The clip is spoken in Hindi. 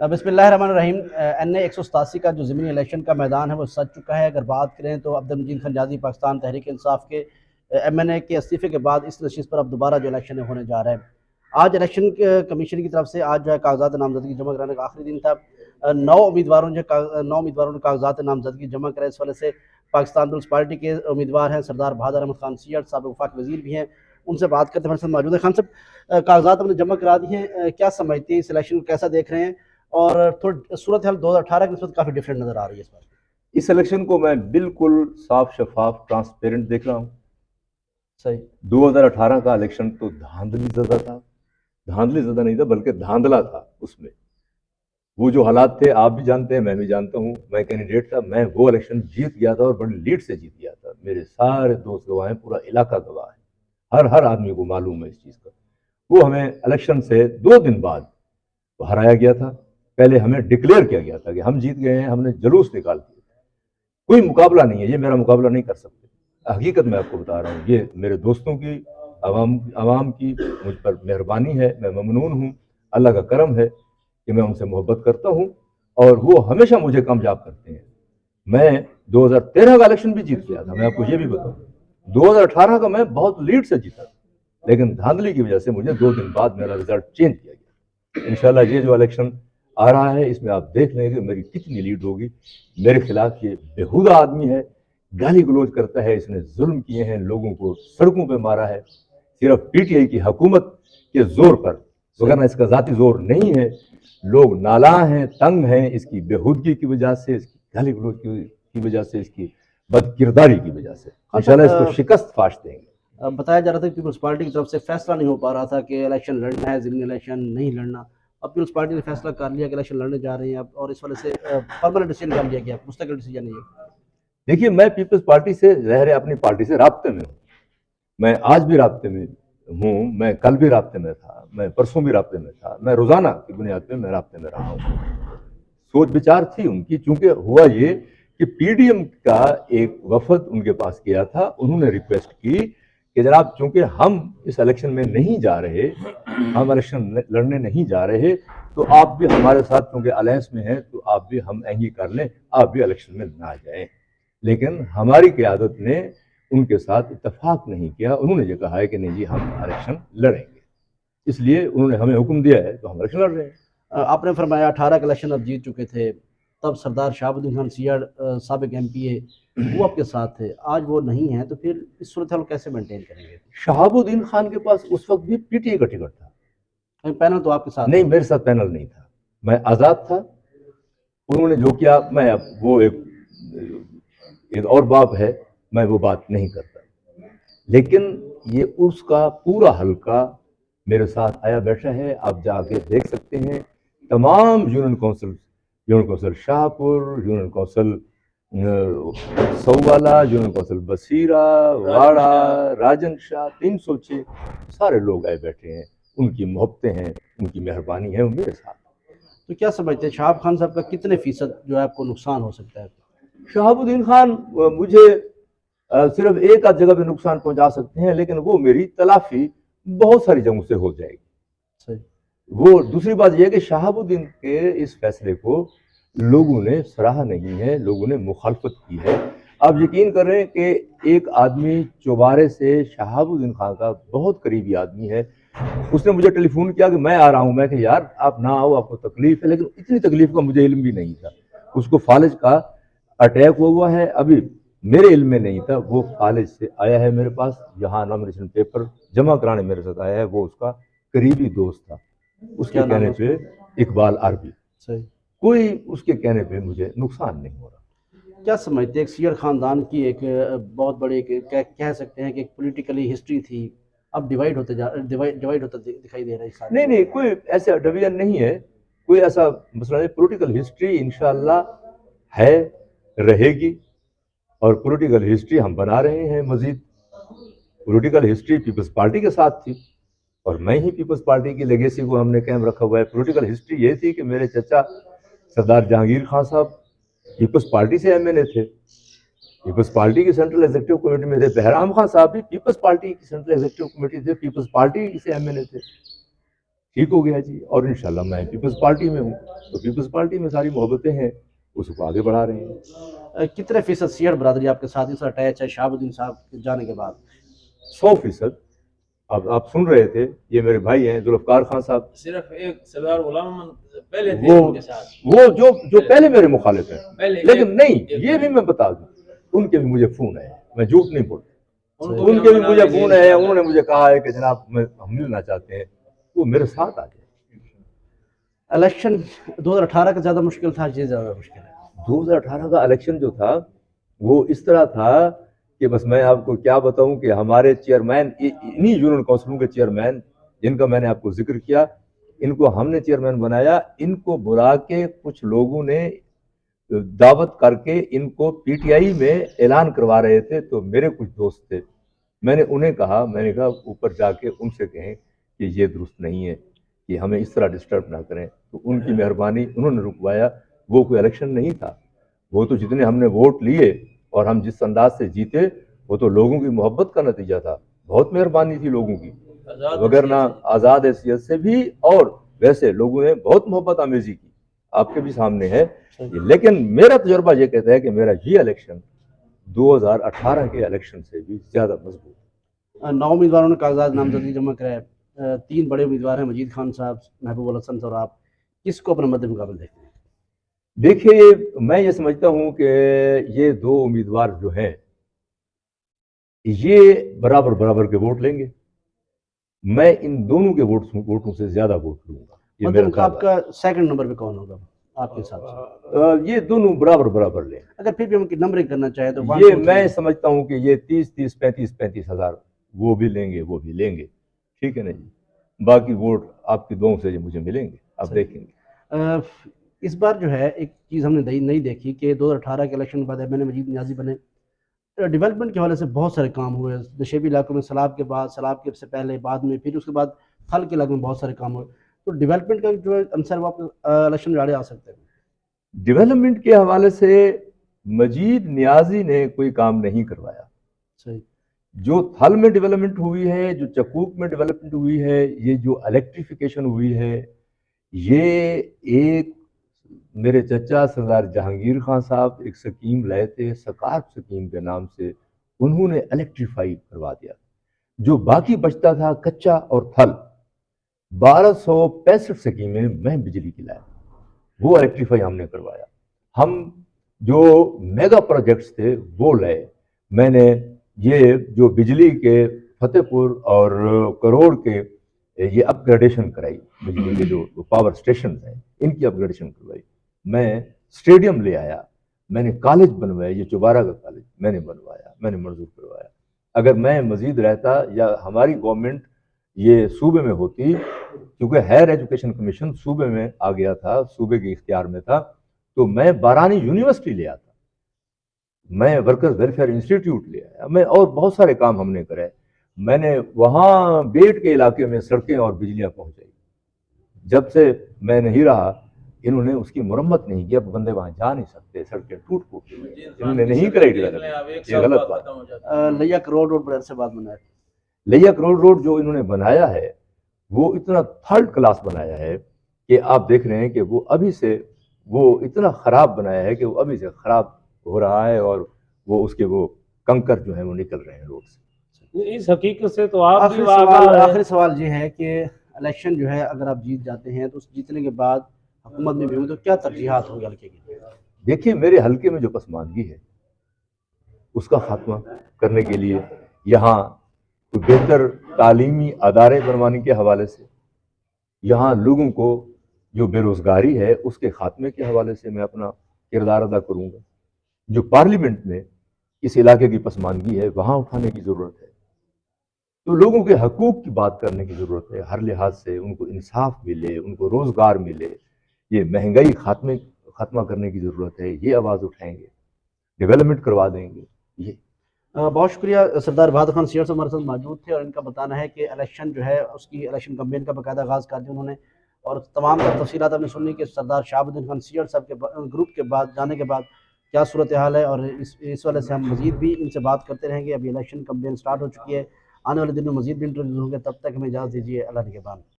बिस्मिल्लाहिर्रहमानिर्रहीम। NA 187 का जो ज़मीनी इलेक्शन का मैदान है वो सज चुका है। अगर बात करें तो अब्दुल मजीद खंजाजी पाकिस्तान तहरीक इंसाफ के MNA के इस्तीफ़े के बाद इस नशिस्त पर अब दोबारा जो इलेक्शन होने जा रहा है। आज इलेक्शन कमीशन की तरफ से आज जो है कागजात नामजदगी जमा कराने का आखिरी दिन था। 9 उम्मीदवारों ने कागजात नामजदगी जमा कराए। इस वजह से पाकिस्तान पीपल्स पार्टी के उम्मीदवार हैं सरदार बहादुर अहमद खान सियड साहब, वफाक वजीर भी हैं, उनसे बात करते हैं। हमारे साथ मौजूद है। खान साहब, कागजात हमने जमा करा दिए हैं, क्या समझते हैं इस इलेक्शन को, कैसा देख रहे हैं? और थोड़ी सूरत हाल 2018 की नस्बत काफ़ी डिफरेंट नज़र आ रही है इस बार। इस इलेक्शन को मैं बिल्कुल साफ शफाफ ट्रांसपेरेंट देख रहा हूँ। सही। 2018 का इलेक्शन तो धांधली ज़दा था, धांधली ज़दा नहीं था बल्कि धांधला था। उसमें वो जो हालात थे आप भी जानते हैं, मैं भी जानता हूँ। मैं कैंडिडेट था, मैं वो इलेक्शन जीत गया था और बड़ी लीड से जीत गया था। मेरे सारे दोस्त गवाह हैं, पूरा इलाका गवाह है, हर आदमी को मालूम है इस चीज़ का। वो हमें इलेक्शन से 2 दिन बाद हराया गया था। पहले हमें डिक्लेयर किया गया था कि हम जीत गए हैं, हमने जुलूस निकाल दिया। कोई मुकाबला नहीं है, ये मेरा मुकाबला नहीं कर सकते। हकीकत मैं आपको बता रहा हूँ, ये मेरे दोस्तों की, आवाम की मुझ पर मेहरबानी है। मैं ममनून हूँ, अल्लाह का करम है कि मैं उनसे मोहब्बत करता हूँ और वो हमेशा मुझे कामयाब करते हैं। मैं 2013 का इलेक्शन भी जीत गया था, मैं आपको ये भी बताऊँ। 2018 का मैं बहुत लीड से जीता, लेकिन धांधली की वजह से मुझे 2 दिन बाद मेरा रिजल्ट चेंज किया गया। इंशाल्लाह ये जो इलेक्शन आ रहा है इसमें आप देख लेंगे मेरी कितनी लीड होगी। मेरे खिलाफ ये बेहुदा आदमी है, गाली गलौज करता है, इसने जुल्म किए हैं, लोगों को सड़कों पे मारा है सिर्फ PTI की हुकूमत के जोर पर, वरना इसका जाती जोर नहीं है। लोग नाला हैं, तंग हैं इसकी बेहुदगी की वजह से, इसकी गाली गलौज की वजह से, इसकी बदकिरदारी की वजह से। इंशाल्लाह इसको शिकस्त फाश देंगे। बताया जा रहा था कि पीपल्स पार्टी की तरफ से फैसला नहीं हो पा रहा था कि इलेक्शन लड़ना है, ज़मीनी इलेक्शन नहीं लड़ना। अब पीपल्स पार्टी ने फैसला कर लिया कि इलेक्शन लड़ने जा रहे हैं अब, और इस वजह से परमानेंट डिसीजन कर लिया गया, मुस्तकिल डिसीजन नहीं है। देखिए, मैं पीपल्स पार्टी से, ज़ाहिर है अपनी पार्टी से राब्ते में हूँ। मैं आज भी राब्ते में हूँ, मैं कल भी राब्ते में था, मैं परसों भी राब्ते में था, मैं रोजाना की बुनियाद पे मैं राब्ते में रहा हूँ। सोच विचार थी उनकी, चूंकि हुआ ये कि PDM का एक वफद उनके पास गया था। उन्होंने रिक्वेस्ट की कि जनाब, चूंकि हम इस इलेक्शन में नहीं जा रहे, हम इलेक्शन लड़ने नहीं जा रहे, तो आप भी हमारे साथ चूंकि अलायंस में हैं, तो आप भी हम एंगी कर लें, आप भी इलेक्शन में ना जाएं। लेकिन हमारी क़यादत ने उनके साथ इत्तेफाक नहीं किया। उन्होंने ये कहा है कि नहीं जी, हम इलेक्शन लड़ेंगे, इसलिए उन्होंने हमें हुक्म दिया है तो हम इलेक्शन लड़ रहे हैं। आपने फरमाया 18 का इलेक्शन अब जीत चुके थे, तब सरदार शहाबुद्दीन खान सियड साबिक MPA वो आपके साथ थे, आज वो नहीं है, तो फिर इस सूरत हाल कैसे मेंटेन करेंगे? शहाबुद्दीन खान के पास उस वक्त भी PTI का टिकट था। पैनल तो आपके साथ नहीं, मेरे साथ पैनल नहीं था, मैं आज़ाद था। उन्होंने जो किया, मैं अब वो एक और बात है, मैं वो बात नहीं करता। लेकिन ये उसका पूरा हल्का मेरे साथ आया बैठा है, आप जाके देख सकते हैं। तमाम union council Shahpur, union council Sauwala, union council Basira, Wada, Rajan Shah, 306 सारे लोग आए बैठे हैं। उनकी मोहब्बतें हैं, उनकी मेहरबानी है, वो मेरे साथ। तो क्या समझते हैं शहाब खान साहब का कितने फीसद जो है आपको नुकसान हो सकता है? शहाबुद्दीन खान मुझे सिर्फ एक आध जगह पे नुकसान पहुंचा सकते हैं, लेकिन वो मेरी तलाफी बहुत सारी जगहों से हो जाएगी। सही। वो दूसरी बात यह है कि शहाबुद्दीन के इस फैसले को लोगों ने सराहा नहीं है, लोगों ने मुखालफत की है। आप यकीन कर रहे हैं कि एक आदमी चौबारे से, शहाबुद्दीन खान का बहुत करीबी आदमी है, उसने मुझे टेलीफोन किया कि मैं आ रहा हूँ। मैं कहा यार आप ना आओ, आपको तकलीफ है, लेकिन इतनी तकलीफ का मुझे इल्म भी नहीं था। उसको फालिज का अटैक हुआ है, अभी मेरे इल्म में नहीं था। वो फालिज से आया है मेरे पास, यहाँ नॉमिनेशन पेपर जमा कराने मेरे साथ आया है। वो उसका करीबी दोस्त था, उसके कहने पे इकबाल अरबी। सही। कोई उसके कहने पे मुझे नुकसान नहीं हो रहा। क्या समझते हैं एक सियड खानदान की एक बहुत बड़ी कह सकते हैं कि एक पॉलिटिकली हिस्ट्री थी, अब डिवाइड होता दिखाई दे रहा है? नहीं, कोई ऐसा डिवीजन नहीं है, कोई ऐसा मसला नहीं। पॉलिटिकल हिस्ट्री इंशाअल्लाह है, रहेगी, और पॉलिटिकल हिस्ट्री हम बना रहे हैं मजीद। पॉलिटिकल हिस्ट्री पीपल्स पार्टी के साथ थी और मैं ही पीपल्स पार्टी की लेगेसी को हमने कायम रखा हुआ है। पॉलिटिकल हिस्ट्री ये थी कि मेरे चचा सरदार जहांगीर खान साहब पीपल्स पार्टी से MNA थे, पीपल्स पार्टी की सेंट्रल एग्जीक्यूटिव कमेटी में थे। बहराम खान साहब भी पीपल्स पार्टी की सेंट्रल एग्जीक्यूटिव कमेटी थे, पीपल्स पार्टी से MNA थे। ठीक हो गया जी। और इंशाल्लाह मैं पीपल्स पार्टी में हूँ, तो पीपल्स पार्टी में सारी मोहब्बतें हैं, उसको आगे बढ़ा रहे हैं। कितने फीसद सियाड़ बरादरी आपके साथ इस अटैच है शहाबुद्दीन साहब के जाने के बाद? 100%। अब आप सुन रहे थे, ये मेरे भाई हैं जुल्फकार खान साहब, सिर्फ एक सरदार गुलाम अहमद पहले थे वो उनके साथ, वो जो पहले मेरे मुखालिफ हैं, पहले लेकिन नहीं, एक ये भी मैं बता दूं, उनके भी मुझे फोन है, मैं झूठ नहीं बोलता। उनको उनके भी हम मुझे मनाएंगे फोन है, इंशाल्लाह। उन्होंने मुझे कहा है कि जनाब हम मिलना चाहते हैं, वो मेरे साथ आ जाए। इलेक्शन 2018 का ज़्यादा मुश्किल था, ये ज़्यादा मुश्किल है? 2018 का इलेक्शन जो था वो इस तरह था कि बस मैं आपको क्या बताऊं कि हमारे चेयरमैन, इन्हीं यूनियन काउंसिलों के चेयरमैन जिनका मैंने आपको जिक्र किया, इनको हमने चेयरमैन बनाया। इनको बुला के कुछ लोगों ने दावत करके इनको पीटीआई में ऐलान करवा रहे थे। तो मेरे कुछ दोस्त थे, मैंने उन्हें कहा, मैंने कहा ऊपर जाके उनसे कहें कि ये दुरुस्त नहीं है, कि हमें इस तरह डिस्टर्ब ना करें। तो उनकी मेहरबानी, उन्होंने रुकवाया। वो कोई इलेक्शन नहीं था, वो तो जितने हमने वोट लिए और हम जिस अंदाज से जीते, वो तो लोगों की मोहब्बत का नतीजा था। बहुत मेहरबानी थी लोगों की, वगरना आज़ाद हैसियत से भी। और वैसे लोगों ने बहुत मोहब्बत आमेजी की, आपके भी सामने है। लेकिन मेरा तजुर्बा ये कहता है कि मेरा ये इलेक्शन 2018 के इलेक्शन से भी ज़्यादा मजबूत। 9 उम्मीदवारों ने कागजात नामजदगी जमा कराए। 3 बड़े उम्मीदवार हैं, मजीद खान साहब, महबूब अल हसन और आप। किसको अपने मद्दे मुकाबल देखते हैं? देखिए, मैं ये समझता हूं कि ये दो उम्मीदवार जो हैं, ये बराबर बराबर के वोट लेंगे। मैं इन दोनों के वोटों से ज्यादा वोट लूंगा, ये मेरा ख्याल है। आपका सेकंड नंबर पे कौन होगा आपके हिसाब से? ये दोनों बराबर बराबर लें। अगर फिर भी हम नंबरिंग करना चाहे तो ये मैं समझता हूं कि ये 30-30, 35-35 हजार वो भी लेंगे, वो भी लेंगे। ठीक है ना जी। बाकी वोट आपकी दोनों से ये मुझे मिलेंगे, आप देखेंगे। इस बार जो है एक चीज़ हमने नहीं देखी कि 2018 के इलेक्शन के बाद एमएन मजीद नियाजी बने। डेवलपमेंट के हवाले से बहुत सारे काम हुए नशेबी इलाकों में, सैलाब के बाद, सैलाब के से पहले, बाद में, फिर उसके बाद थल के इलाकों में बहुत सारे काम हुए। तो डेवलपमेंट का जो है अंसर वो आप इलेक्शन में आ सकते हैं। डेवलपमेंट के हवाले से मजीद नियाजी ने कोई काम नहीं करवाया। सही। जो थल में डेवलपमेंट हुई है, जो चकूक में डेवलपमेंट हुई है, ये जो इलेक्ट्रिफिकेशन हुई है, ये एक मेरे चचा सरदार जहांगीर खान साहब एक स्कीम लाए थे, सकार्प स्कीम के नाम से, उन्होंने इलेक्ट्रीफाई करवा दिया। जो बाकी बचता था कच्चा और थल, 1265 स्कीमें मैं बिजली की लाया, वो इलेक्ट्रीफाई हमने करवाया। हम जो मेगा प्रोजेक्ट्स थे वो लाए। मैंने ये जो बिजली के फतेहपुर और करोड़ के ये अपग्रेडेशन कराई, बिजली के जो पावर स्टेशन हैं इनकी अपग्रेडेशन करवाई। मैं स्टेडियम ले आया, मैंने कॉलेज बनवाया, ये चुबारा का कॉलेज मैंने बनवाया, मैंने मंजूर करवाया। अगर मैं मजीद रहता या हमारी गवर्नमेंट ये सूबे में होती, क्योंकि हायर एजुकेशन कमीशन सूबे में आ गया था, सूबे के इख्तियार में था, तो मैं बारानी यूनिवर्सिटी ले आता, मैं वर्कर्स वेलफेयर इंस्टीट्यूट ले आया, मैं और बहुत सारे काम हमने कराए। मैंने वहाँ बेट के इलाके में सड़कें और बिजलियाँ पहुँचाई। जब से मैं नहीं रहा, इन्होंने उसकी मुरम्मत नहीं की, अब बंदे वहाँ जा नहीं सकते, सड़कें टूट फूट गई, इन्होंने नहीं कराई डेवलपमेंट, ये गलत बात। लिया करोड़ रोड बड़े से बाद बनाया, लिया करोड़ रोड जो इन्होंने बनाया है वो इतना थर्ड क्लास बनाया है कि आप देख रहे हैं कि वो अभी से वो इतना खराब बनाया है कि वो अभी से खराब हो रहा है, और वो उसके वो कंकर जो है वो निकल रहे हैं रोड से। इस हकीकत से तो आप आखिरी सवाल ये है कि इलेक्शन जो है अगर आप जीत जाते हैं तो उस जीतने के बाद हुकूमत में भी होंगे तो क्या तरजीहात होगी हल्के की? देखिए, मेरे हल्के में जो पसमानगी है उसका खात्मा करने के लिए यहाँ तो बेहतर तालीमी अदारे बनवाने के हवाले से, यहाँ लोगों को जो बेरोजगारी है उसके खात्मे के हवाले से मैं अपना किरदार अदा करूँगा। जो पार्लियामेंट में इस इलाके की पसमानगी है वहाँ उठाने की ज़रूरत है। तो लोगों के हकूक़ की बात करने की ज़रूरत है, हर लिहाज से उनको इंसाफ मिले, उनको रोज़गार मिले, ये महंगाई खात्मा करने की ज़रूरत है, ये आवाज़ उठाएंगे, डेवलपमेंट करवा देंगे। ये बहुत शुक्रिया। सरदार बहादुर खान सियाड़ हमारे साथ मौजूद थे और इनका बताना है कि इलेक्शन जो है उसकी इलेक्शन कैंपेन का बाकायदा आगाज़ कर दिया उन्होंने, और तमाम तफसीलात हमने सुनी कि सरदार शहाबुद्दीन खान सियाड़ साहब के ग्रुप के बाद जाने के बाद क्या सूरत हाल है, और इस वाले से हम मज़ीद भी इनसे बात करते रहेंगे। अभी इलेक्शन कैंपेन स्टार्ट हो चुकी है, आने वाले दिनों में मज़ीद भी इंटरव्यूज़ होंगे। तब तक हमें इजाज़त दीजिए। अल्लाह निगहबान।